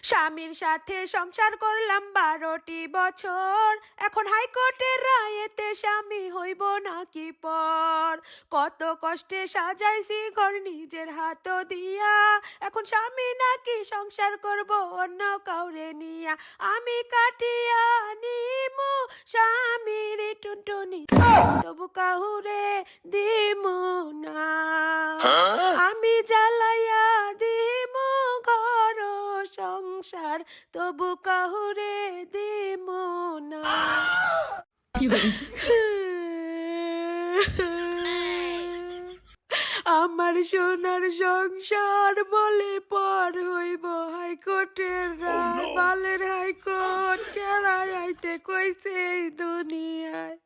স্বামীর সাথে সংসার করলাম 12টি বছর, এখন হাইকোর্টের রায়েতে স্বামী হইব নাকি পর। কত কষ্টে সাজাইছি ঘর নিজের হাত দিয়া, এখন স্বামী নাকি সংসার করব অন্য কাউরে নিয়া। আমি কাটিয়া নিমু স্বামীর টুনটুনি, তবু কাউরে দিমু না। আমি জ্বালাইয়া দিমু ঘর সংসার, তবু কাহুরে দিমু না। আমার সোনার সংসার বলে পর হইব হাইকোর্টের রায়। বালের হাইকোর্ট কেরাই আইতে কইছে এই দুনিয়ায়।